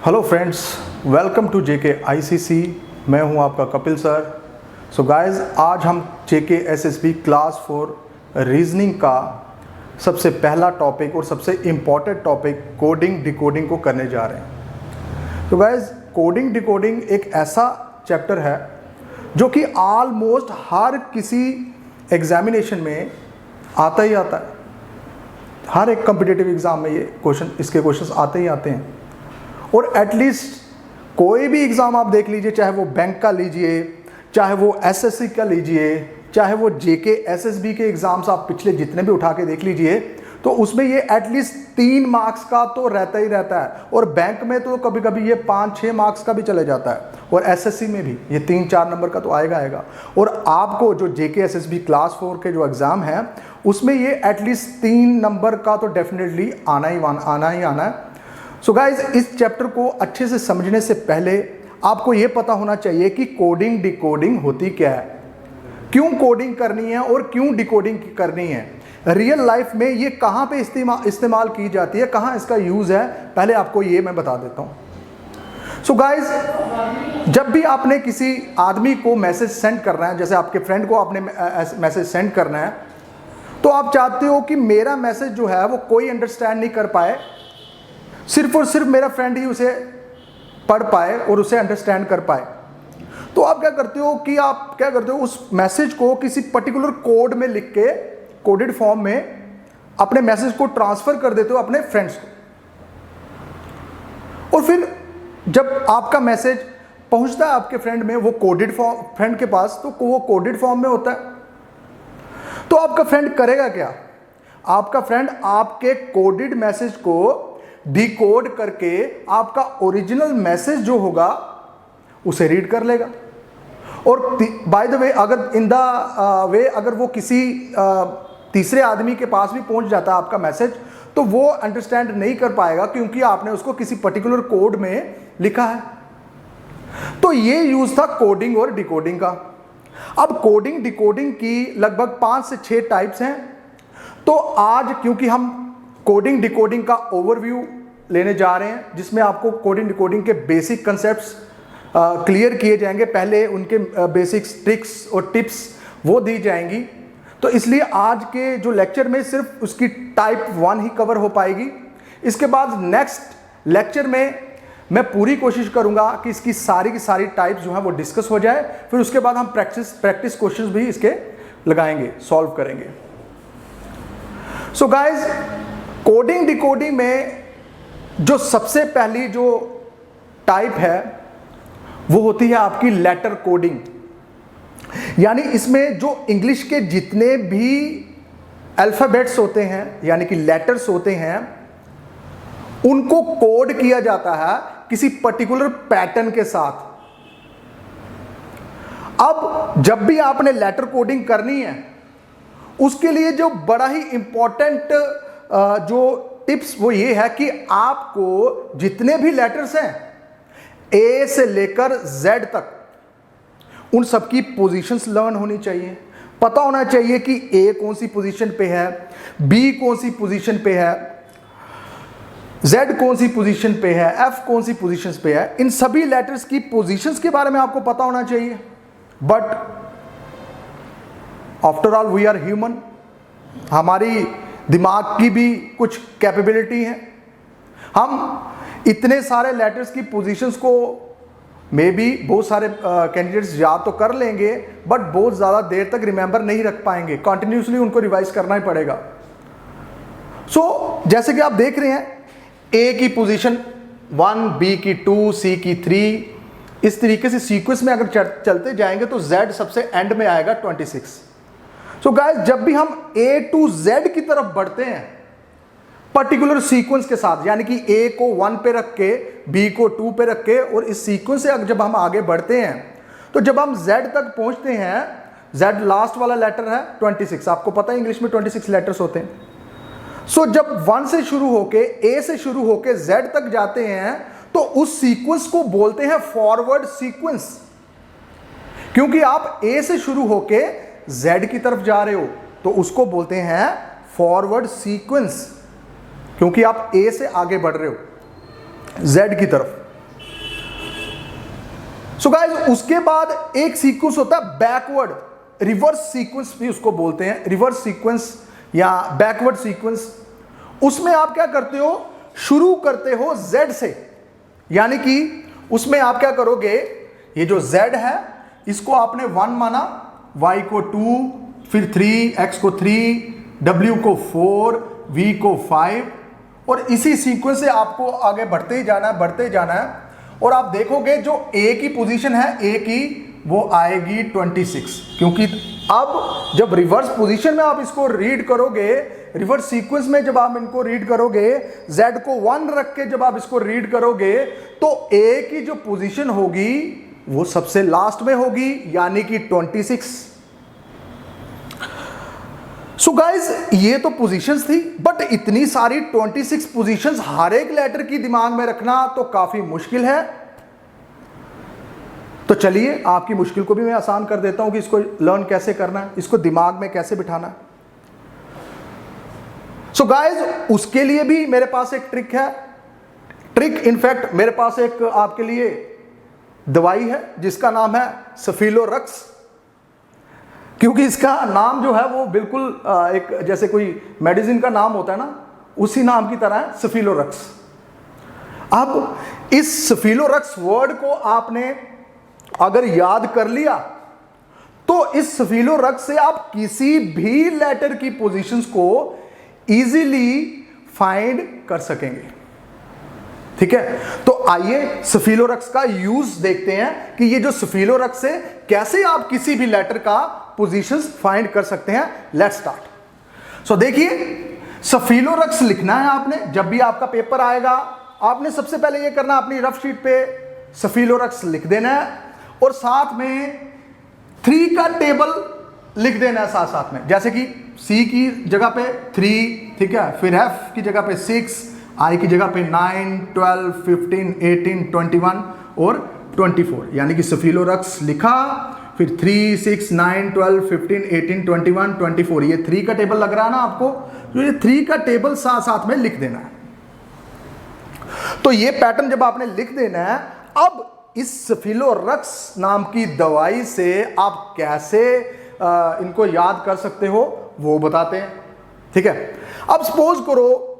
Hello friends, welcome to JK ICC. मैं हूं आपका कपिल सर। सो गाइस, आज हम जेके एसएसबी क्लास 4 रीजनिंग का सबसे पहला टॉपिक और सबसे इम्पॉर्टेंट टॉपिक कोडिंग डिकोडिंग को करने जा रहे हैं। तो गाइस, कोडिंग डिकोडिंग एक ऐसा चैप्टर है जो कि ऑलमोस्ट हर किसी एग्जामिनेशन में आता ही आता है। हर एक कॉम्पिटिटिव एग्जाम में इसके क्वेश्चंस आते ही आते हैं। और एटलीस्ट कोई भी एग्ज़ाम आप देख लीजिए, चाहे वो बैंक का लीजिए, चाहे वो एसएससी का लीजिए, चाहे वो जेके एसएसबी के एग्ज़ाम्स आप पिछले जितने भी उठा के देख लीजिए, तो उसमें ये एटलीस्ट 3 मार्क्स का तो रहता ही रहता है। और बैंक में तो कभी कभी ये 5-6 मार्क्स का भी चले जाता है, और एसएससी में भी ये 3-4 नंबर का तो आएगा। और आपको जो जेके एसएसबी क्लास 4 के जो एग्ज़ाम है उसमें ये एटलीस्ट 3 नंबर का तो डेफिनेटली आना ही आना है। सो गाइज, इस चैप्टर को अच्छे से समझने से पहले आपको ये पता होना चाहिए कि कोडिंग डिकोडिंग होती क्या है, क्यों कोडिंग करनी है और क्यों डिकोडिंग करनी है, रियल लाइफ में ये कहाँ पे इस्तेमाल की जाती है, कहाँ इसका यूज़ है, पहले आपको ये मैं बता देता हूँ। सो गाइज, जब भी आपने किसी आदमी को मैसेज सेंड करना है, जैसे आपके फ्रेंड को आपने मैसेज सेंड करना है, तो आप चाहते हो कि मेरा मैसेज जो है वो कोई अंडरस्टैंड नहीं कर पाए, सिर्फ और सिर्फ मेरा फ्रेंड ही उसे पढ़ पाए और उसे अंडरस्टैंड कर पाए। तो आप क्या करते हो उस मैसेज को किसी पर्टिकुलर कोड में लिख के, कोडेड फॉर्म में अपने मैसेज को ट्रांसफर कर देते हो अपने फ्रेंड्स को। और फिर जब आपका मैसेज पहुंचता है आपके फ्रेंड में, वो कोडेड फॉर्म फ्रेंड के पास, तो वो कोडेड फॉर्म में होता है। तो आपका फ्रेंड करेगा क्या? आपका फ्रेंड आपके कोडेड मैसेज को डिकोड करके आपका ओरिजिनल मैसेज जो होगा उसे रीड कर लेगा। और बाय द वे, अगर वो किसी तीसरे आदमी के पास भी पहुंच जाता है आपका मैसेज, तो वो अंडरस्टैंड नहीं कर पाएगा, क्योंकि आपने उसको किसी पर्टिकुलर कोड में लिखा है। तो ये यूज था कोडिंग और डिकोडिंग का। अब कोडिंग डिकोडिंग की लगभग 5 से 6 टाइप्स हैं। तो आज क्योंकि हम कोडिंग डिकोडिंग का ओवरव्यू लेने जा रहे हैं, जिसमें आपको कोडिंग डिकोडिंग के बेसिक कंसेप्ट्स क्लियर किए जाएंगे, पहले उनके बेसिक्स, ट्रिक्स और टिप्स वो दी जाएंगी। तो इसलिए आज के जो लेक्चर में सिर्फ उसकी टाइप 1 ही कवर हो पाएगी। इसके बाद नेक्स्ट लेक्चर में मैं पूरी कोशिश करूंगा कि इसकी सारी की सारी टाइप्स जो है वो डिस्कस हो जाए। फिर उसके बाद हम प्रैक्टिस क्वेश्चंस भी इसके लगाएंगे, सॉल्व करेंगे। सो गाइज, कोडिंग डिकोडिंग में जो सबसे पहली जो टाइप है वो होती है आपकी लेटर कोडिंग। यानी इसमें जो इंग्लिश के जितने भी अल्फाबेट्स होते हैं, यानी कि लेटर्स होते हैं, उनको कोड किया जाता है किसी पर्टिकुलर पैटर्न के साथ। अब जब भी आपने लेटर कोडिंग करनी है, उसके लिए जो बड़ा ही इंपॉर्टेंट जो टिप्स वो ये है कि आपको जितने भी लेटर्स हैं, ए से लेकर जेड तक, उन सबकी पोजीशंस लर्न होनी चाहिए। पता होना चाहिए कि ए कौन सी पोजीशन पे है, बी कौन सी पोजीशन पे है, जेड कौन सी पोजीशन पे है, एफ कौन सी पोजीशंस पे है। इन सभी लेटर्स की पोजीशंस के बारे में आपको पता होना चाहिए। But after all we are human, हमारी दिमाग की भी कुछ कैपेबिलिटी है। हम इतने सारे लेटर्स की पोजीशंस को मे बी बहुत सारे कैंडिडेट्स याद तो कर लेंगे, बट बहुत ज़्यादा देर तक रिमेंबर नहीं रख पाएंगे। कंटिन्यूसली उनको रिवाइज करना ही पड़ेगा। सो जैसे कि आप देख रहे हैं, ए की पोजीशन 1, बी की 2, सी की 3, इस तरीके से सीक्वेंस में अगर चलते जाएंगे तो जेड सबसे एंड में आएगा 26। सो गाइस, जब भी हम ए टू जेड की तरफ बढ़ते हैं पर्टिकुलर सीक्वेंस के साथ, यानी कि ए को 1 पे रख के, बी को 2 पे रख के, और इस सीक्वेंस से जब हम आगे बढ़ते हैं, तो जब हम जेड तक पहुंचते हैं, जेड लास्ट वाला लेटर है 26। आपको पता है इंग्लिश में 26 लेटर्स होते हैं। सो जब 1 से शुरू होके, ए से शुरू होके जेड तक जाते हैं, तो उस सीक्वेंस को बोलते हैं फॉरवर्ड सीक्वेंस, क्योंकि आप ए से शुरू होके जेड की तरफ जा रहे हो, तो उसको बोलते हैं फॉरवर्ड सीक्वेंस, क्योंकि आप ए से आगे बढ़ रहे हो जेड की तरफ। सो गाइस उसके बाद एक सीक्वेंस होता है बैकवर्ड, रिवर्स सीक्वेंस भी उसको बोलते हैं, रिवर्स सीक्वेंस या बैकवर्ड सीक्वेंस। उसमें आप क्या करते हो, शुरू करते हो Z से, यानी कि उसमें आप क्या करोगे, ये जो Z है इसको आपने 1 माना, Y को 2, फिर 3, X को 3, W को 4, V को 5, और इसी सीक्वेंस से आपको आगे बढ़ते ही जाना है, बढ़ते ही जाना है। और आप देखोगे जो A की पोजीशन है, A की वो आएगी 26, क्योंकि अब जब रिवर्स पोजीशन में आप इसको रीड करोगे, रिवर्स सीक्वेंस में जब आप इनको रीड करोगे, Z को 1 रख के जब आप इसको रीड करोगे, तो A की जो पोजीशन होगी वो सबसे लास्ट में होगी, यानी कि 26। सो गाइज ये तो पोजीशंस थी, बट इतनी सारी 26 पोजीशंस हर एक लेटर की दिमाग में रखना तो काफी मुश्किल है। तो चलिए आपकी मुश्किल को भी मैं आसान कर देता हूं कि इसको लर्न कैसे करना है, इसको दिमाग में कैसे बिठाना है। सो गाइज उसके लिए भी मेरे पास एक ट्रिक है, ट्रिक इनफैक्ट मेरे पास एक आपके लिए दवाई है जिसका नाम है सफिलोरक्स, क्योंकि इसका नाम जो है वो बिल्कुल एक जैसे कोई मेडिसिन का नाम होता है ना, उसी नाम की तरह है सफिलोरक्स। अब इस सफिलोरक्स वर्ड को आपने अगर याद कर लिया तो इस सफिलोरक्स से आप किसी भी लेटर की पोजीशंस को इजीली फाइंड कर सकेंगे। ठीक है, तो आइए सफिलोरक्स का यूज देखते हैं कि ये जो सफिलोरक्स है कैसे आप किसी भी लेटर का पोजीशंस फाइंड कर सकते हैं। Let's start. सो देखिए सफिलोरक्स लिखना है आपने, जब भी आपका पेपर आएगा आपने सबसे पहले ये करना, अपनी रफ शीट पे सफिलोरक्स लिख देना है और साथ में 3 का टेबल लिख देना है साथ साथ में, जैसे कि C की जगह पे 3, ठीक है, फिर F की जगह पे 6, I की जगह पे 9, 12, 15, 18, 21 और 24, यानी कि सफिलोरक्स लिखा, फिर 3, 6, 9, 12, 15, 18, 21, 24, ये 3 का टेबल लग रहा है ना आपको, तो ये 3 का टेबल साथ साथ में लिख देना है। तो ये पैटर्न जब आपने लिख देना है, अब इस सफिलोरक्स नाम की दवाई से आप कैसे इनको याद कर सकते हो वो बताते हैं। ठीक है, अब सपोज करो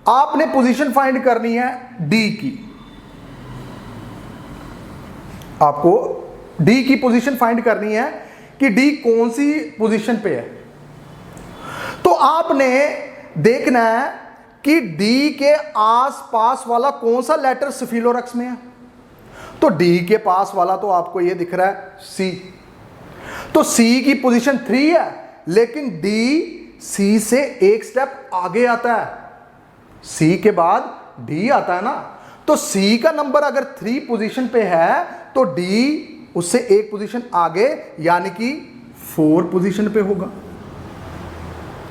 आपने पोजीशन फाइंड करनी है D की, आपको D की पोजीशन फाइंड करनी है कि D कौन सी पोजीशन पे है। तो आपने देखना है कि D के आसपास वाला कौन सा लेटर सफिलोरक्स में है। तो D के पास वाला तो आपको ये दिख रहा है C, तो C की पोजीशन 3 है, लेकिन D C से एक स्टेप आगे आता है, C के बाद D आता है ना, तो C का नंबर अगर 3 पोजीशन पे है तो D उससे एक पोजीशन आगे यानी कि 4 पोजीशन पे होगा।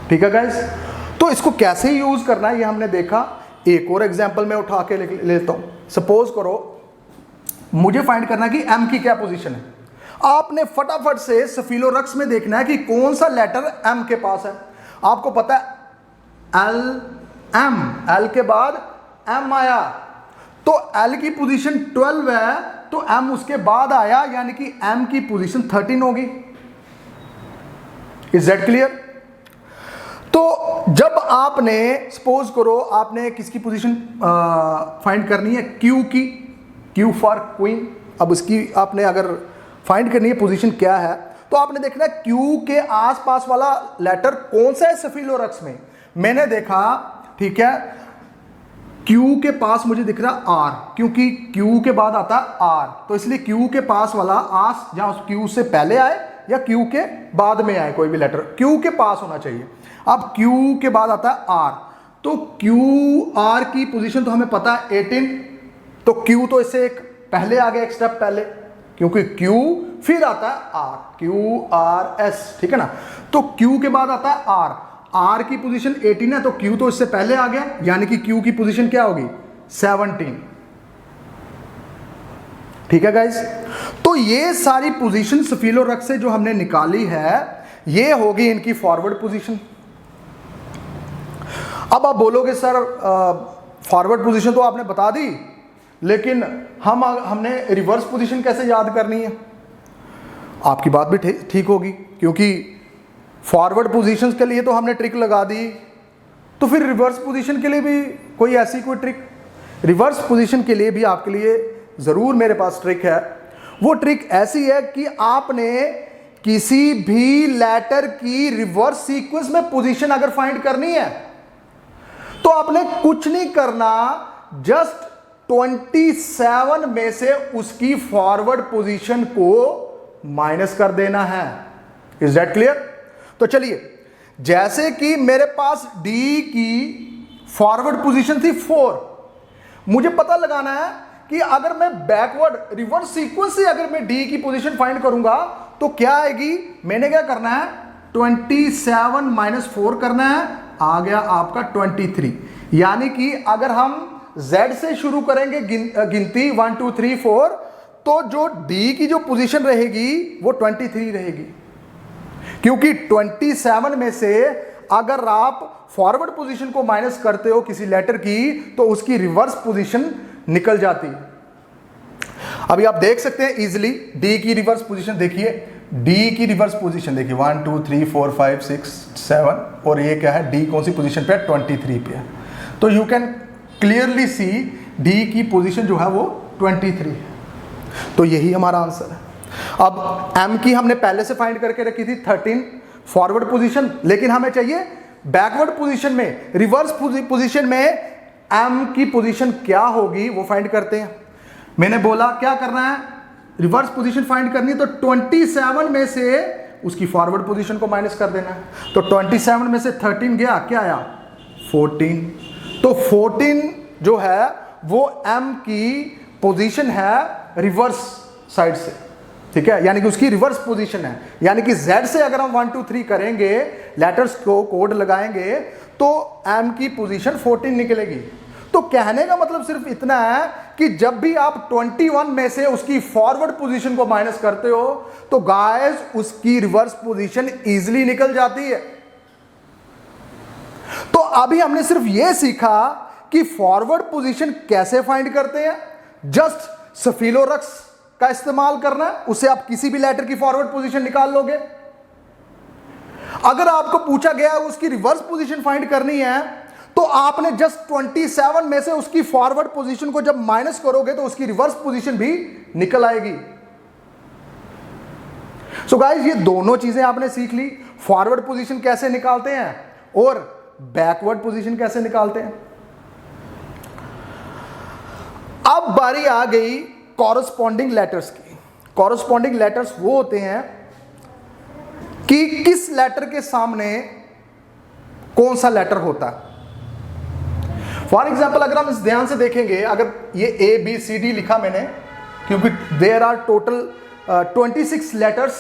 ठीक है गाइस, तो इसको कैसे यूज करना है ये हमने देखा। एक और एग्जांपल मैं उठा के लेता हूं। सपोज करो मुझे फाइंड करना है कि M की क्या पोजीशन है। आपने फटाफट से सफिलोरक्स में देखना है कि कौन सा लेटर M के पास है। आपको पता है L M, L के बाद M आया, तो L की पोजीशन 12 है, तो M उसके बाद आया, यानी कि M की पोजीशन 13 होगी। Is that clear? तो जब आपने सपोज करो आपने किसकी पोजीशन फाइंड करनी है, Q की, Q फॉर क्वीन। अब उसकी आपने अगर फाइंड करनी है पोजीशन क्या है, तो आपने देखना है Q के आसपास वाला लेटर कौन सा है सफिलोरक्स में। मैंने देखा, ठीक है, Q के पास मुझे दिख रहा R, क्योंकि Q के बाद आता है R, तो इसलिए Q के पास वाला आस जहां Q से पहले आए या Q के बाद में आए, कोई भी लेटर Q के पास होना चाहिए। अब Q के बाद आता है R, तो Q R की पोजीशन तो हमें पता है 18, तो Q तो इससे एक पहले आ गया, एक स्टेप पहले, क्योंकि Q फिर आता है R, Q R S, ठीक है ना। तो Q के बाद आता है R, R की पोजीशन 18 है, तो Q तो इससे पहले आ गया, यानी कि Q की पोजीशन क्या होगी 17। ठीक है गाइस, तो ये सारी पोजीशन सफिलोरक्स से जो हमने निकाली है ये होगी इनकी फॉरवर्ड पोजीशन। अब आप बोलोगे सर फॉरवर्ड पोजीशन तो आपने बता दी, लेकिन हमने रिवर्स पोजीशन कैसे याद करनी है? आपकी बात भी ठीक होगी, क्योंकि फॉरवर्ड पोजीशंस के लिए तो हमने ट्रिक लगा दी, तो फिर रिवर्स पोजीशन के लिए भी कोई ऐसी कोई ट्रिक? रिवर्स पोजीशन के लिए भी आपके लिए ज़रूर मेरे पास ट्रिक है। वो ट्रिक ऐसी है कि आपने किसी भी लेटर की रिवर्स सीक्वेंस में पोजीशन अगर फाइंड करनी है तो आपने कुछ नहीं करना, जस्ट 27 में से उसकी फॉरवर्ड पोजीशन को माइनस कर देना है। Is that clear? तो चलिए, जैसे कि मेरे पास डी की फॉरवर्ड पोजीशन थी 4, मुझे पता लगाना है कि अगर मैं बैकवर्ड रिवर्स सीक्वेंस से अगर मैं डी की पोजीशन फाइंड करूंगा तो क्या आएगी। मैंने क्या करना है, 27 माइनस 4 करना है, आ गया आपका 23। यानी कि अगर हम Z से शुरू करेंगे गिनती 1 2 3 4, तो जो D की जो पोजीशन रहेगी वो 23 रहेगी, क्योंकि 27 में से अगर आप फॉरवर्ड पोजीशन को माइनस करते हो किसी लेटर की तो उसकी रिवर्स पोजीशन निकल जाती है। अभी आप देख सकते हैं इजीली D की रिवर्स पोजीशन देखिए, D की रिवर्स पोजीशन देखिए 1 2 3 4 5 6 7, और ये क्या है, D कौन सी पोजीशन पे है, 23 पे है। तो you can clearly see D की पोजीशन जो है वो 23 है। तो यही हमारा आंसर है। अब M की हमने पहले से फाइंड करके रखी थी 13 फॉरवर्ड पोजीशन, लेकिन हमें चाहिए बैकवर्ड पोजीशन में, रिवर्स पोजीशन में M की पोजीशन क्या होगी वो फाइंड करते हैं। मैंने बोला क्या करना है, रिवर्स पोजीशन फाइंड करनी है, तो 27 में से उसकी फॉरवर्ड पोजीशन को माइनस कर देना है। तो 27 में से 13 गया, क्या आया 14। तो 14 जो है वो M की पोजीशन है रिवर्स साइड से, ठीक है, यानी कि उसकी रिवर्स पोजीशन है। यानी कि Z से अगर हम 1 2 3 करेंगे, लेटर्स को कोड लगाएंगे, तो M की पोजीशन 14 निकलेगी। तो कहने का मतलब सिर्फ इतना है कि जब भी आप 21 में से उसकी फॉरवर्ड पोजीशन को माइनस करते हो तो गाइस उसकी रिवर्स पोजीशन इजीली निकल जाती है। तो अभी हमने सिर्फ यह सीखा कि फॉरवर्ड पोजीशन कैसे फाइंड करते हैं। जस्ट स्फिलोरक्स का इस्तेमाल करना है, उससे आप किसी भी लेटर की फॉरवर्ड पोजीशन निकाल लोगे। अगर आपको पूछा गया उसकी रिवर्स पोजीशन फाइंड करनी है तो आपने जस्ट 27 में से उसकी फॉरवर्ड पोजीशन को जब माइनस करोगे तो उसकी रिवर्स पोजीशन भी निकल आएगी। सो गाइस, ये दोनों चीजें आपने सीख ली, फॉरवर्ड पोजीशन कैसे निकालते हैं और बैकवर्ड पोजीशन कैसे निकालते हैं। अब बारी आ गई कॉरस्पॉन्डिंग लेटर्स की। कॉरस्पॉन्डिंग लेटर्स वो होते हैं कि किस लेटर के सामने कौन सा लेटर होता है। फॉर एग्जाम्पल अगर हम इस ध्यान से देखेंगे, अगर ये ABCD लिखा मैंने, क्योंकि देयर आर टोटल 26 लेटर्स,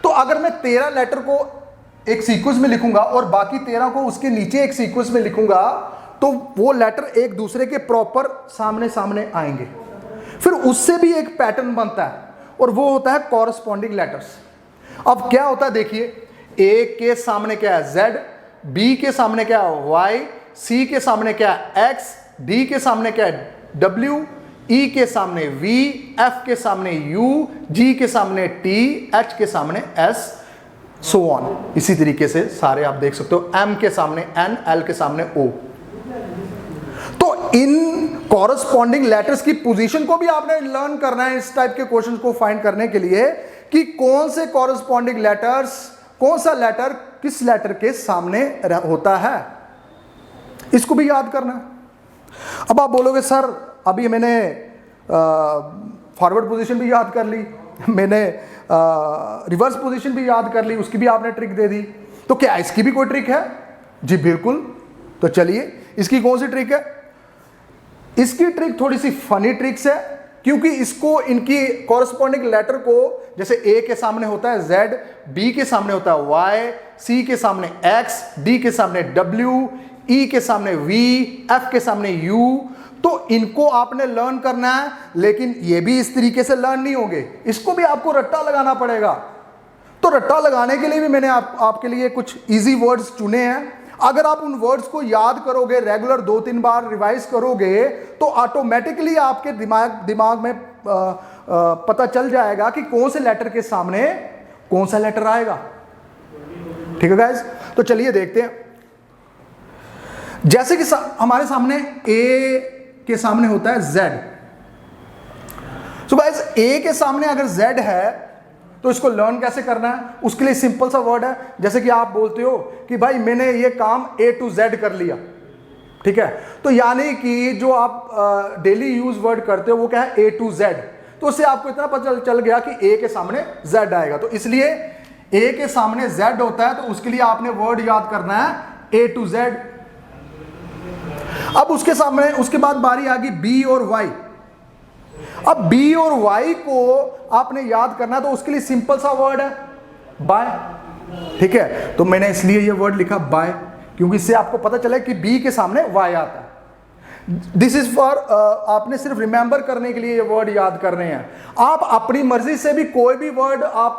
तो अगर मैं 13 लेटर को एक सीक्वेंस में लिखूंगा और बाकी 13 को उसके नीचे एक सीक्वेंस में लिखूंगा तो वो लेटर एक दूसरे के प्रॉपर सामने सामने आएंगे। फिर उससे भी एक पैटर्न बनता है और वो होता है कॉरस्पॉन्डिंग लेटर्स। अब क्या होता है देखिए, A के सामने क्या है Z, B के सामने क्या है Y, C के सामने क्या है X, D के सामने क्या है W, E के सामने V, F के सामने U, G के सामने T, H के सामने S, so on। इसी तरीके से सारे आप देख सकते हो, M के सामने N, L के सामने O। तो इन कॉरस्पॉन्डिंग लेटर्स की पोजीशन को भी आपने लर्न करना है इस टाइप के क्वेश्चंस को फाइंड करने के लिए कि कौन से कॉरस्पॉन्डिंग लेटर्स, कौन सा लेटर किस लेटर के सामने होता है, इसको भी याद करना है। अब आप बोलोगे सर अभी मैंने फॉरवर्ड पोजीशन भी याद कर ली, मैंने रिवर्स पोजीशन भी याद कर ली, उसकी भी आपने ट्रिक दे दी, तो क्या इसकी भी कोई ट्रिक है? जी बिल्कुल। तो चलिए, इसकी कौन सी ट्रिक है? इसकी ट्रिक थोड़ी सी फनी ट्रिक्स है, क्योंकि इसको इनकी कॉरस्पॉन्डिंग लेटर को, जैसे A के सामने होता है Z, B के सामने होता है Y, C के सामने X, D के सामने W, E के सामने V, F के सामने U, तो इनको आपने लर्न करना है। लेकिन ये भी इस तरीके से लर्न नहीं होंगे, इसको भी आपको रट्टा लगाना पड़ेगा। तो रट्टा लगाने के लिए भी मैंने आपके लिए कुछ इजी वर्ड्स चुने हैं। अगर आप उन वर्ड्स को याद करोगे, रेगुलर 2-3 बार रिवाइज करोगे, तो ऑटोमेटिकली आपके दिमाग में पता चल जाएगा कि कौन से लेटर के सामने कौन सा लेटर आएगा। ठीक है गाइस, तो चलिए देखते हैं। जैसे कि हमारे सामने ए के सामने होता है जेड। सो गाइस, ए के सामने अगर जेड है तो इसको लर्न कैसे करना है, उसके लिए सिंपल सा वर्ड है। जैसे कि आप बोलते हो कि भाई मैंने ये काम A to Z कर लिया, ठीक है, तो यानी कि जो आप डेली यूज वर्ड करते हो वो क्या है, A to Z। तो उससे आपको इतना पता चल गया कि A के सामने Z आएगा, तो इसलिए A के सामने Z होता है, तो उसके लिए आपने वर्ड याद करना है A to Z। अब उसके बाद बारी आ गई B और Y। अब B और Y को आपने याद करना है, तो उसके लिए सिंपल सा वर्ड है बाय। ठीक है, तो मैंने इसलिए ये वर्ड लिखा बाय, क्योंकि इससे आपको पता चले कि B के सामने Y आता है। दिस इज फॉर, आपने सिर्फ रिमेंबर करने के लिए ये वर्ड याद करने हैं। आप अपनी मर्जी से भी कोई भी वर्ड आप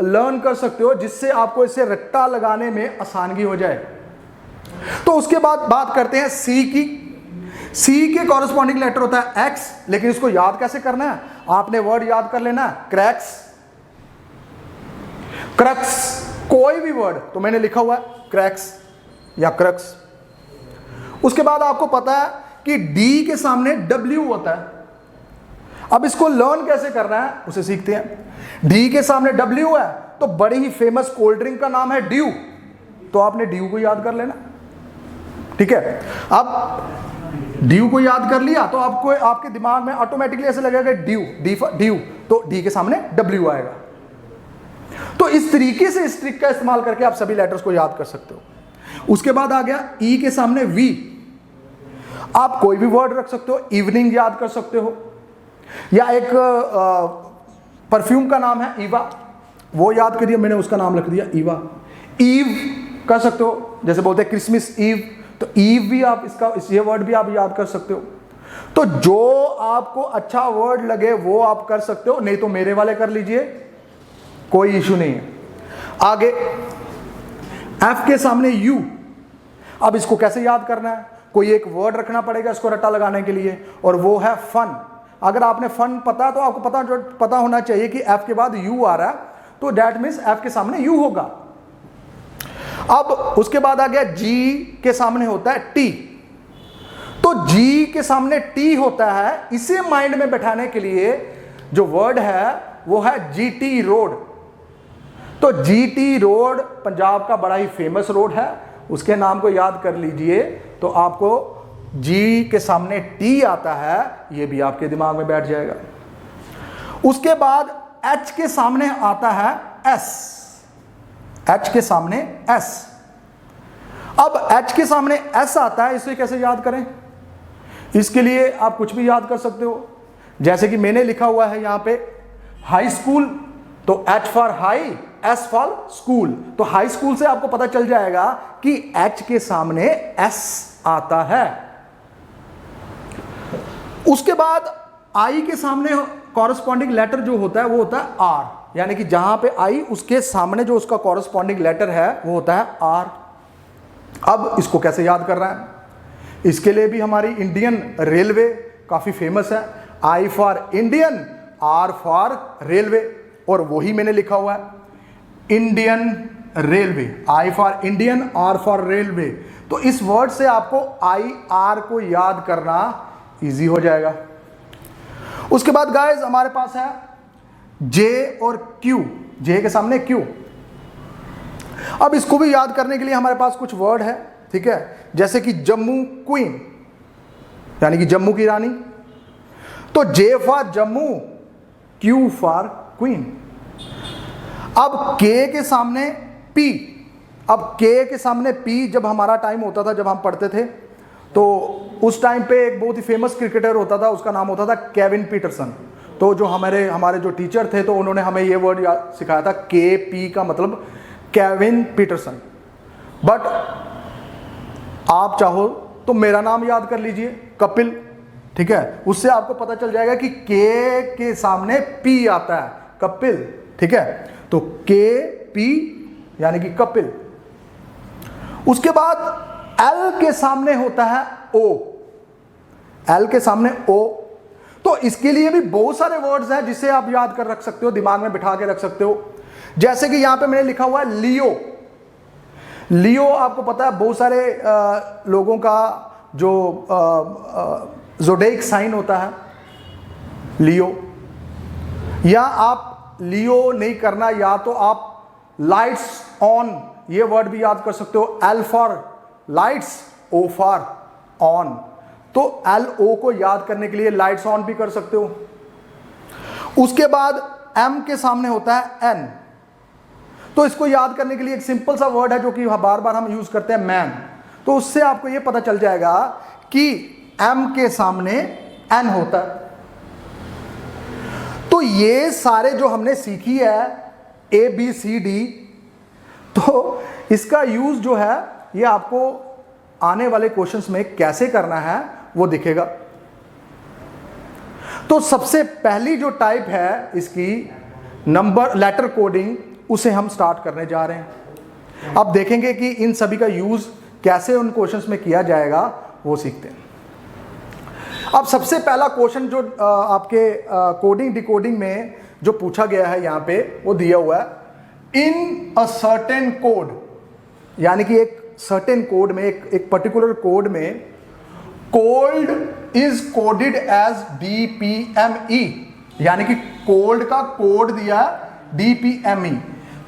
लर्न कर सकते हो जिससे आपको इसे रट्टा लगाने में आसानी हो जाए। तो उसके बाद बात करते हैं C की। C के कॉरेस्पॉन्डिंग लेटर होता है X, लेकिन इसको याद कैसे करना है, आपने वर्ड याद कर लेना है क्रैक्स, क्रक्स, कोई भी वर्ड, तो मैंने लिखा हुआ है क्रैक्स या क्रक्स। उसके बाद आपको पता है कि D के सामने W होता है। अब इसको लर्न कैसे करना है उसे सीखते हैं। D के सामने W है, तो बड़ी ही फेमस कोल्ड ड्रिंक का नाम है ड्यू, तो आपने ड्यू को याद कर लेना। ठीक है, अब ड्यू को याद कर लिया तो आपको आपके दिमाग में ऑटोमेटिकली ऐसे लगेगा ड्यू, ड्यू, तो डी के सामने W आएगा। तो इस तरीके से इस ट्रिक का इस्तेमाल करके आप सभी लेटर्स को याद कर सकते हो। उसके बाद आ गया E के सामने V। आप कोई भी वर्ड रख सकते हो, इवनिंग याद कर सकते हो, या एक परफ्यूम का नाम है ईवा, वो याद करिए, मैंने उसका नाम लिख दिया ईवा। ईव कर सकते हो, जैसे बोलते हैं क्रिसमस ईव, तो ईव भी आप ये वर्ड भी आप याद कर सकते हो। तो जो आपको अच्छा वर्ड लगे वो आप कर सकते हो, नहीं तो मेरे वाले कर लीजिए, कोई इशू नहीं है। आगे F के सामने U। अब इसको कैसे याद करना है, कोई एक वर्ड रखना पड़ेगा इसको रट्टा लगाने के लिए, और वो है फन। अगर आपने फन पता तो आपको पता होना चाहिए कि F के बाद U आ रहा है, तो दैट मीन्स F के सामने U होगा। अब उसके बाद आ गया G के सामने होता है T। तो G के सामने T होता है, इसे माइंड में बैठाने के लिए जो वर्ड है वो है GT रोड। तो GT रोड पंजाब का बड़ा ही फेमस रोड है, उसके नाम को याद कर लीजिए, तो आपको G के सामने T आता है, ये भी आपके दिमाग में बैठ जाएगा। उसके बाद H के सामने आता है S। H के सामने S। अब H के सामने S आता है, इसे कैसे याद करें, इसके लिए आप कुछ भी याद कर सकते हो। जैसे कि मैंने लिखा हुआ है यहां पे हाई स्कूल, तो H for high, S for school, तो हाई स्कूल से आपको पता चल जाएगा कि H के सामने S आता है। उसके बाद I के सामने कॉरेस्पॉन्डिंग लेटर जो होता है वो होता है R, यानी कि जहां पे I उसके सामने जो उसका कॉरेस्पॉन्डिंग लेटर है वो होता है R। अब इसको कैसे याद कर रहा है, इसके लिए भी हमारी इंडियन रेलवे काफी फेमस है। I for Indian, R for railway, और वही मैंने लिखा हुआ है Indian railway. I for Indian, R for railway. तो इस वर्ड से आपको IR को याद करना इजी हो जाएगा। उसके बाद गाइस हमारे पास है J और Q, J के सामने Q। अब इसको भी याद करने के लिए हमारे पास कुछ वर्ड है, ठीक है, जैसे कि जम्मू क्वीन, यानी कि जम्मू की रानी, तो J for Jammu, Q for queen. अब K के सामने P। अब K के सामने P जब हमारा टाइम होता था, जब हम पढ़ते थे, तो उस टाइम पे एक बहुत ही फेमस क्रिकेटर होता था, उसका नाम होता था केविन पीटरसन। तो जो हमारे जो टीचर थे, तो उन्होंने हमें ये वर्ड सिखाया था, KP का मतलब केविन पीटरसन। बट आप चाहो तो मेरा नाम याद कर लीजिए, कपिल, ठीक है, उससे आपको पता चल जाएगा कि K के सामने P आता है, कपिल, ठीक है, तो KP यानी कि कपिल। उसके बाद एल के सामने होता है ओ, एल के सामने ओ। तो इसके लिए भी बहुत सारे वर्ड्स हैं जिसे आप याद कर रख सकते हो, दिमाग में बिठा के रख सकते हो। जैसे कि यहां पे मैंने लिखा हुआ है लियो। लियो आपको पता है बहुत सारे लोगों का जो ज़ोडिएक साइन होता है लियो। या आप लियो नहीं करना, या तो आप लाइट्स ऑन ये वर्ड भी याद कर सकते हो। L for lights, O for on. तो एल ओ को याद करने के लिए लाइट्स ऑन भी कर सकते हो। उसके बाद एम के सामने होता है एन। तो इसको याद करने के लिए एक सिंपल सा वर्ड है जो कि बार बार हम यूज करते हैं, मैन। तो उससे आपको यह पता चल जाएगा कि एम के सामने एन होता है। तो ये सारे जो हमने सीखी है ए बी सी डी, तो इसका यूज जो है ये आपको आने वाले क्वेश्चंस में कैसे करना है वो दिखेगा। तो सबसे पहली जो टाइप है इसकी नंबर लेटर कोडिंग, उसे हम स्टार्ट करने जा रहे हैं। अब देखेंगे कि इन सभी का यूज कैसे उन क्वेश्चंस में किया जाएगा वो सीखते हैं। अब सबसे पहला क्वेश्चन जो आपके कोडिंग डिकोडिंग में जो पूछा गया है यहां पे वो दिया हुआ है इन अ सर्टेन कोड, यानी कि एक सर्टेन कोड में, एक पर्टिकुलर कोड में cold is coded as DPME, यानी कि कोल्ड का कोड दिया DPME।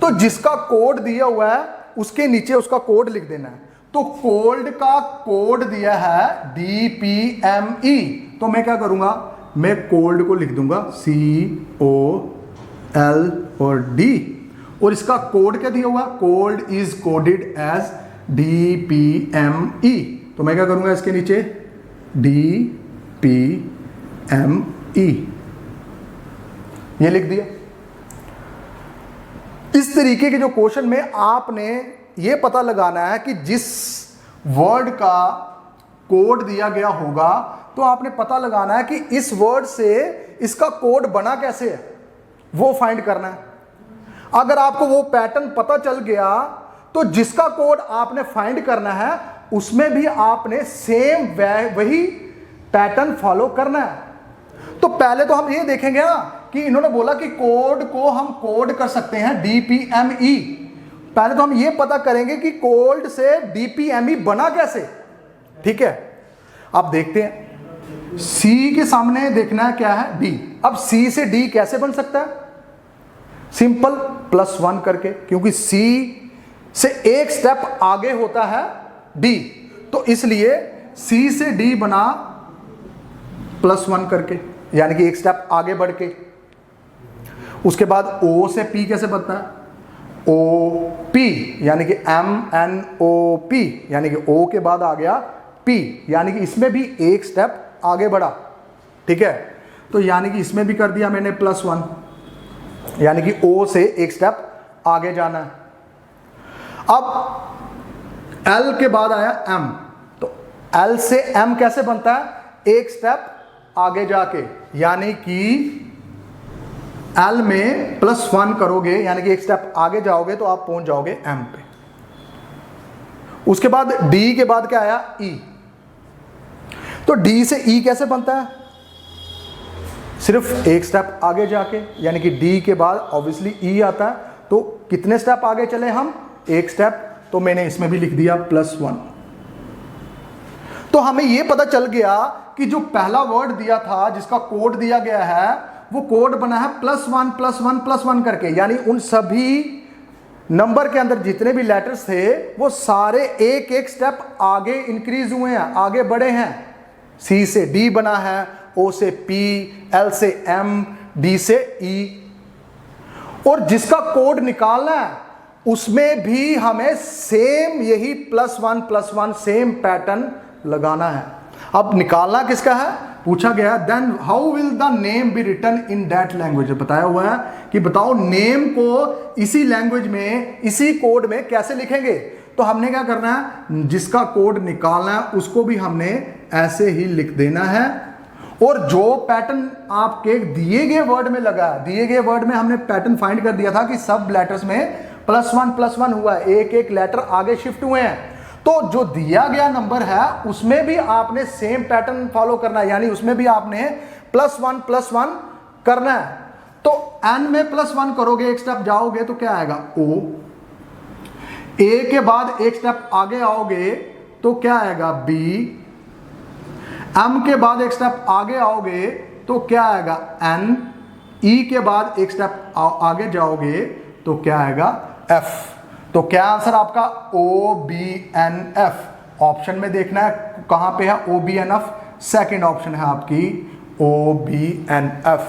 तो जिसका कोड दिया हुआ है उसके नीचे उसका कोड लिख देना है। तो कोल्ड का कोड दिया है DPME, तो मैं क्या करूंगा, मैं कोल्ड को लिख दूंगा COL और D, और इसका कोड क्या दिया हुआ, cold is coded as DPME। तो मैं क्या करूंगा, इसके नीचे DPME ये लिख दिया। इस तरीके के जो क्वेश्चन में आपने ये पता लगाना है कि जिस वर्ड का कोड दिया गया होगा तो आपने पता लगाना है कि इस वर्ड से इसका कोड बना कैसे है, वो फाइंड करना है। अगर आपको वो पैटर्न पता चल गया तो जिसका कोड आपने फाइंड करना है उसमें भी आपने सेम वही पैटर्न फॉलो करना है। तो पहले तो हम ये देखेंगे ना कि इन्होंने बोला कि कोड को हम कोड कर सकते हैं DPME। पहले तो हम ये पता करेंगे कि कोल्ड से DPME बना कैसे, ठीक है। अब देखते हैं, C के सामने देखना है क्या है, D। अब C से D कैसे बन सकता है, सिंपल +1 करके, क्योंकि C से एक स्टेप आगे होता है D, तो इसलिए C से D बना +1 करके, यानी कि एक स्टेप आगे बढ़ के। उसके बाद O से P कैसे बनता है, OP, यानी कि MNOP, यानी कि O के बाद आ गया P, यानी कि इसमें भी एक स्टेप आगे बढ़ा, ठीक है। तो यानी कि इसमें भी कर दिया मैंने +1, यानी कि O से एक स्टेप आगे जाना है। अब L के बाद आया M, तो L से M कैसे बनता है, एक स्टेप आगे जाके, यानी कि L में +1 करोगे, यानी कि एक स्टेप आगे जाओगे तो आप पहुंच जाओगे M पे। उसके बाद D के बाद क्या आया, E। तो D से E कैसे बनता है, सिर्फ एक स्टेप आगे जाके, यानी कि D के बाद ऑब्वियसली E आता है। तो कितने स्टेप आगे चले हम, एक स्टेप, तो मैंने इसमें भी लिख दिया +1। तो हमें यह पता चल गया कि जो पहला वर्ड दिया था जिसका कोड दिया गया है वो कोड बना है +1 +1 +1 करके, यानी उन सभी नंबर के अंदर जितने भी लेटर्स थे वो सारे एक एक स्टेप आगे इंक्रीज हुए हैं, आगे बढ़े हैं। C से D बना है, O से P, L से M, D से E। और जिसका कोड निकालना है उसमें भी हमें सेम यही +1 +1 सेम पैटर्न लगाना है। अब निकालना किसका है, पूछा गया then how will the name be written in that language. बताया हुआ है कि बताओ नेम को इसी लैंग्वेज में, इसी कोड में कैसे लिखेंगे। तो हमने क्या करना है, जिसका कोड निकालना है उसको भी हमने ऐसे ही लिख देना है। और जो पैटर्न आपके दिए गए वर्ड में लगा, दिए गए वर्ड में हमने पैटर्न फाइंड कर दिया था कि सब लेटर्स में +1 +1 हुआ है, एक एक लेटर आगे शिफ्ट हुए हैं। तो जो दिया गया नंबर है उसमें भी आपने सेम पैटर्न फॉलो करना है, यानी उसमें भी आपने +1 करना है। तो n में +1 करोगे, एक स्टेप जाओगे तो क्या आएगा O, A के बाद एक स्टेप आगे आओगे तो क्या आएगा B, M के बाद एक स्टेप आगे आओगे तो क्या आएगा N, E के बाद एक स्टेप आगे जाओगे तो क्या आएगा F। तो क्या आंसर आपका OBNF। ऑप्शन में देखना है कहां पे है OBNF, सेकंड ऑप्शन है आपकी OBNF।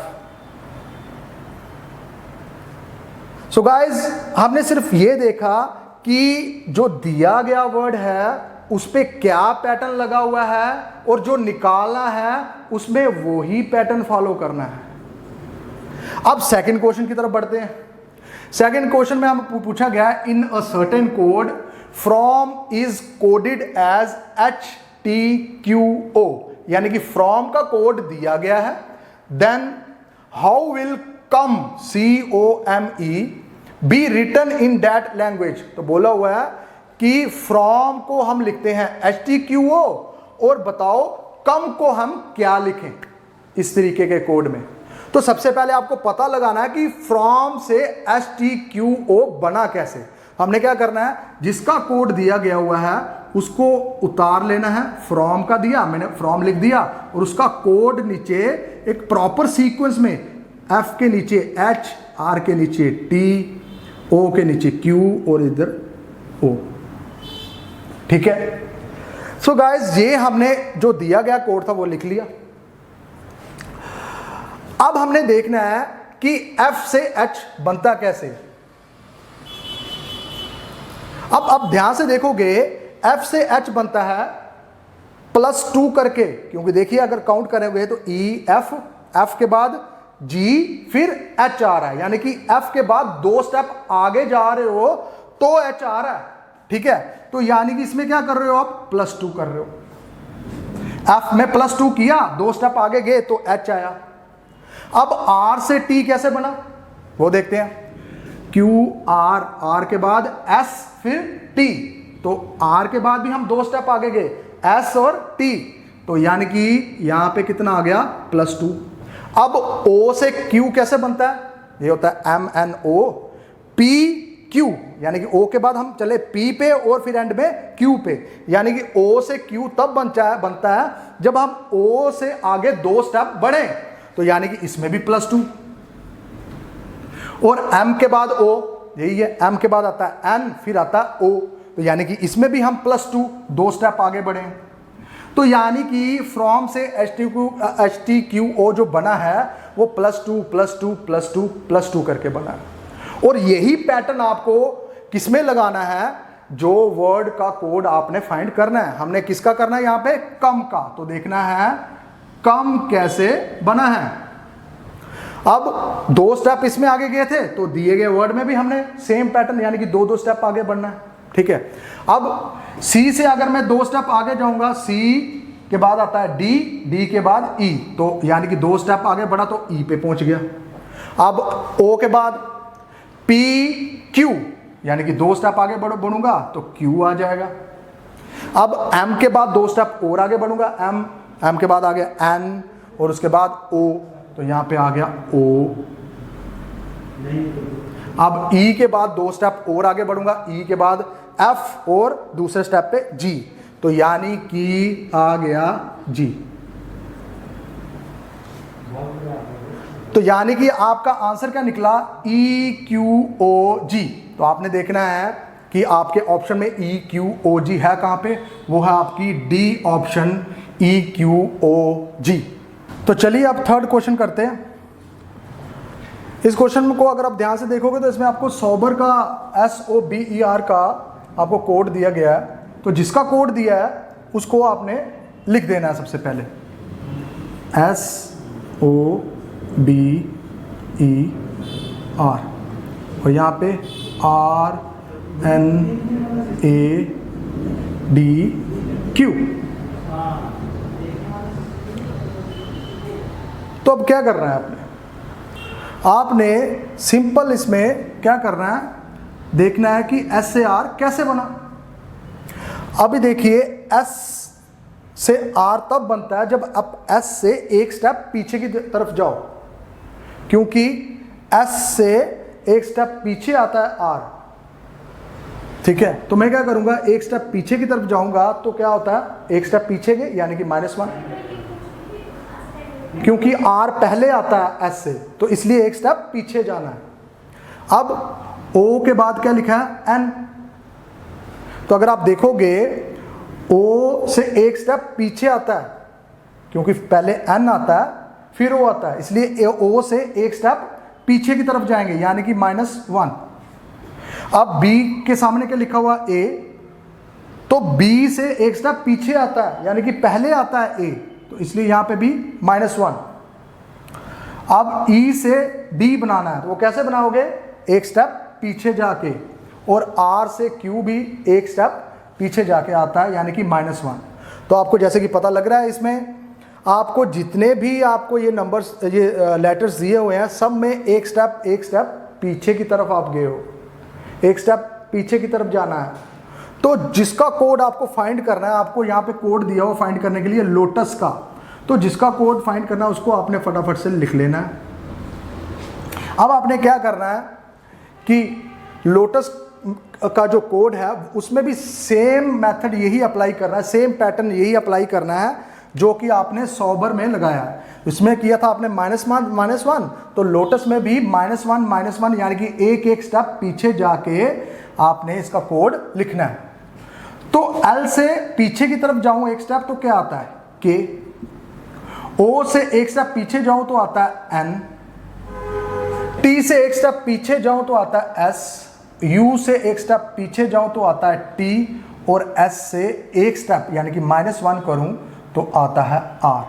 सो गाइज हमने सिर्फ ये देखा कि जो दिया गया वर्ड है उस पे क्या पैटर्न लगा हुआ है और जो निकालना है उसमें वही पैटर्न फॉलो करना है। अब सेकंड क्वेश्चन की तरफ बढ़ते हैं। सेकंड क्वेश्चन में हम पूछा गया है in a certain code from is coded as HTQO, यानी कि फ्रॉम का कोड दिया गया है, then how will come COME be written in that language. तो बोला हुआ है कि फ्रॉम को हम लिखते हैं HTQO और बताओ कम को हम क्या लिखें इस तरीके के कोड में। तो सबसे पहले आपको पता लगाना है कि फ्रॉम से HTQO बना कैसे। हमने क्या करना है, जिसका कोड दिया गया हुआ है उसको उतार लेना है। फ्रॉम का दिया, मैंने फ्रॉम लिख दिया और उसका कोड नीचे एक प्रॉपर सीक्वेंस में F के नीचे H, R के नीचे T, O के नीचे Q और इधर O। ठीक है। सो गाइस ये हमने जो दिया गया कोड था वो लिख लिया। अब हमने देखना है कि F से H बनता कैसे। अब ध्यान से देखोगे F से H बनता है +2 करके, क्योंकि देखिए अगर काउंट करेंगे तो F के बाद G फिर H आ रहा है, यानी कि F के बाद 2 स्टेप आगे जा रहे हो तो H आ रहा है। ठीक है, तो यानी कि इसमें क्या कर रहे हो आप, +2 कर रहे हो। F में +2 किया, 2 स्टेप आगे गए तो H आया। अब R से T कैसे बना वो देखते हैं। Q R, R के बाद S फिर T, तो R के बाद भी हम 2 स्टेप आगे गए S और T, तो यानी कि यहां पे कितना आ गया +2। अब O से Q कैसे बनता है, ये होता है MNO P Q, यानी कि O के बाद हम चले P पे और फिर एंड में Q पे, यानी कि O से Q तब बनता है जब हम O से आगे 2 स्टेप बढ़े, तो यानी कि इसमें भी +2। और M के बाद O, यही है, M के बाद आता है N फिर आता है O, तो यानी कि इसमें भी हम +2 2 स्टेप आगे बढ़े। तो यानी कि फ्रॉम से HTQO जो बना है वो +2 करके बना है। और यही पैटर्न आपको किसमें लगाना है, जो वर्ड का कोड आपने फाइंड करना है। हमने किसका करना है यहाँ पे, कम का। तो देखना है कम कैसे बना है। अब 2 स्टेप इसमें आगे गए थे तो दिए गए वर्ड में भी हमने सेम पैटर्न, यानी कि 2 स्टेप आगे बढ़ना है। ठीक है, अब C से अगर मैं 2 स्टेप आगे जाऊंगा, C के बाद आता है D के बाद E, तो यानी कि 2 स्टेप आगे बढ़ा तो E पे पहुंच गया। अब O के बाद P Q, यानी कि 2 स्टेप आगे बढ़ूंगा तो Q आ जाएगा। अब M के बाद 2 स्टेप और आगे बढ़ूंगा, M के बाद आ गया N और उसके बाद O, तो यहां पे आ गया O। अब E के बाद 2 स्टेप और आगे बढ़ूंगा, E के बाद F और दूसरे स्टेप पे G, तो यानी कि आ गया G। तो यानी कि आपका आंसर क्या निकला, EQOG। तो आपने देखना है कि आपके ऑप्शन में EQOG है कहां पे, वो है आपकी D ऑप्शन EQOG। तो चलिए अब थर्ड क्वेश्चन करते हैं। इस क्वेश्चन को अगर आप ध्यान से देखोगे तो इसमें आपको सोबर का SOBER का आपको कोड दिया गया है। तो जिसका कोड दिया है उसको आपने लिख देना है सबसे पहले, SOBER, और यहाँ पे RNADQ। तो अब क्या करना है आपने सिंपल इसमें क्या करना है, देखना है कि SAR कैसे बना। अभी देखिए एस से आर तब बनता है जब आप एस से एक स्टेप पीछे की तरफ जाओ, क्योंकि एस से एक स्टेप पीछे आता है आर। ठीक है, तो मैं क्या करूंगा, एक स्टेप पीछे की तरफ जाऊंगा तो क्या होता है, एक स्टेप पीछे के यानी कि -1, क्योंकि आर पहले आता है एस से, तो इसलिए एक स्टेप पीछे जाना है। अब ओ के बाद क्या लिखा है, एन। तो अगर आप देखोगे ओ से एक स्टेप पीछे आता है, क्योंकि पहले एन आता है फिर ओ आता है, इसलिए ओ से एक स्टेप पीछे की तरफ जाएंगे यानी कि -1। अब बी के सामने क्या लिखा हुआ, ए, तो बी से एक स्टेप पीछे आता है यानी कि पहले आता है ए, तो इसलिए यहां पे भी -1। अब ई से डी बनाना है, तो वो कैसे बनाओगे, एक स्टेप पीछे जाके, और आर से क्यू भी एक स्टेप पीछे जाके आता है यानी कि -1। तो आपको जैसे कि पता लग रहा है, इसमें आपको जितने भी आपको ये नंबर्स, ये लेटर्स दिए हुए हैं, सब में एक स्टेप पीछे की तरफ आप गए हो, एक स्टेप पीछे की तरफ जाना है। तो जिसका कोड आपको फाइंड करना है, आपको यहाँ पे कोड दिया हुआ फाइंड करने के लिए लोटस का, तो जिसका कोड फाइंड करना है उसको आपने फटाफट से लिख लेना है। अब आपने क्या करना है कि लोटस का जो कोड है उसमें भी सेम मेथड यही अप्लाई करना है, सेम पैटर्न यही अप्लाई करना है जो कि आपने सॉल्वर में लगाया है। इसमें किया था आपने -1, तो लोटस में भी -1 यानी कि एक स्टेप पीछे जाके आपने इसका कोड लिखना है। तो L से पीछे की तरफ जाऊं एक स्टेप तो क्या आता है, K। O से एक स्टेप पीछे जाऊं तो आता है N। T से एक स्टेप पीछे जाऊं तो आता है S। U से एक स्टेप पीछे जाऊं तो आता है T, और S से एक स्टेप यानी कि -1 करूं तो आता है R।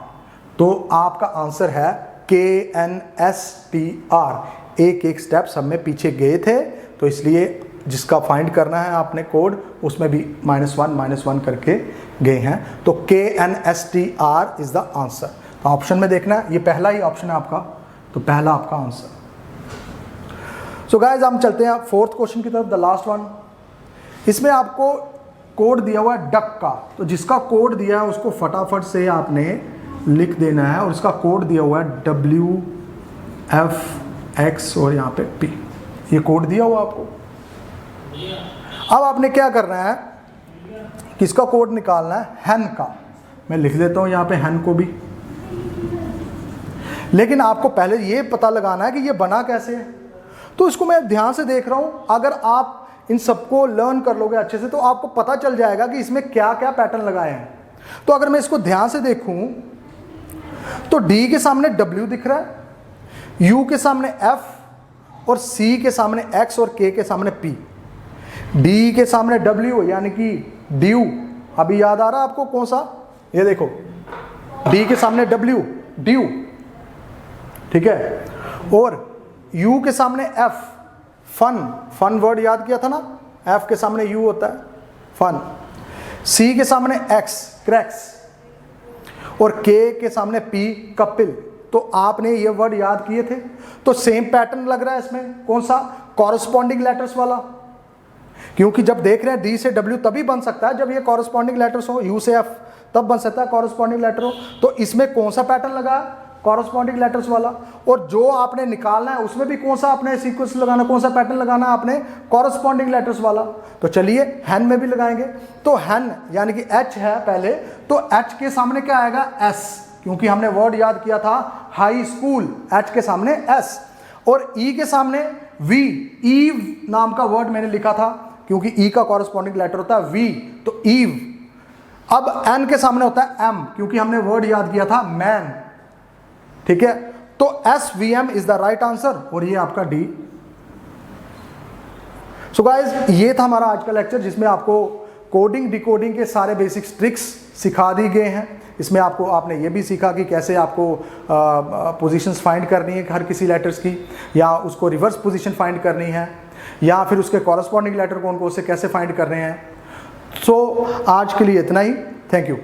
तो आपका आंसर है KNSTR। एक स्टेप सब में पीछे गए थे, तो इसलिए जिसका फाइंड करना है आपने कोड, उसमें भी -1 करके गए हैं। तो KNSTR इज द आंसर। तो ऑप्शन में देखना है, ये पहला ही ऑप्शन है आपका, तो पहला आपका आंसर। सो गाइस, हम चलते हैं फोर्थ क्वेश्चन की तरफ, द लास्ट वन। इसमें आपको कोड दिया हुआ है डक का, तो जिसका कोड दिया है उसको फटाफट से आपने लिख देना है, और इसका कोड दिया हुआ है WFX और यहाँ पे P, ये कोड दिया हुआ आपको। अब आपने क्या करना है, किसका कोड निकालना है, हैन का। मैं लिख देता हूँ यहाँ पे हैन को भी, लेकिन आपको पहले ये पता लगाना है कि ये बना कैसे है। तो इसको मैं ध्यान से देख रहा हूँ, अगर आप इन सबको लर्न कर लोगे अच्छे से तो आपको पता चल जाएगा कि इसमें क्या क्या पैटर्न लगाए हैं। तो अगर मैं इसको ध्यान से देखूं तो D के सामने W दिख रहा है, U के सामने F, और C के सामने X, और K के सामने P। D के सामने W यानी कि ड्यू, अभी याद आ रहा है आपको कौन सा, ये देखो D के सामने W, ड्यू, ठीक है। और U के सामने F, फन वर्ड याद किया था ना, F के सामने U होता है, फन। C के सामने X, क्रैक्स, और K के सामने P, कपिल। तो आपने ये वर्ड याद किए थे, तो सेम पैटर्न लग रहा है इसमें, कौन सा, कॉरस्पॉन्डिंग लेटर्स वाला, क्योंकि जब देख रहे हैं D से W तभी बन सकता है जब ये कॉरस्पॉन्डिंग लेटर्स हो, U से F तब बन सकता है कॉरस्पॉन्डिंग लेटर हो। तो इसमें कौन सा पैटर्न लगा, कॉरस्पॉन्डिंग लेटर्स वाला। और जो आपने निकालना है उसमें भी कौन सा आपने सीक्वेंस लगाना, कौन सा पैटर्न लगाना है आपने, कॉरस्पॉन्डिंग लेटर्स वाला। तो चलिए हैन में भी लगाएंगे। तो हैन यानी कि H है पहले, तो H के सामने क्या आएगा, S, क्योंकि हमने वर्ड याद किया था हाई स्कूल, H के सामने S। और E के सामने V, ईव नाम का वर्ड मैंने लिखा था, क्योंकि E का कॉरस्पॉन्डिंग लेटर होता है V, तो ईव। अब N के सामने होता है M, क्योंकि हमने वर्ड याद किया था मैन, ठीक है। तो SVM is the right answer, और ये आपका D। सो गाइज, ये था हमारा आज का लेक्चर, जिसमें आपको कोडिंग डिकोडिंग के सारे बेसिक ट्रिक्स सिखा दी गए हैं। इसमें आपने ये भी सीखा कि कैसे आपको पोजीशंस फाइंड करनी है हर किसी लेटर्स की, या उसको रिवर्स पोजीशन फाइंड करनी है, या फिर उसके कॉरस्पॉन्डिंग लेटर कौन कौन से कैसे फाइंड करने हैं। सो आज के लिए इतना ही, थैंक यू।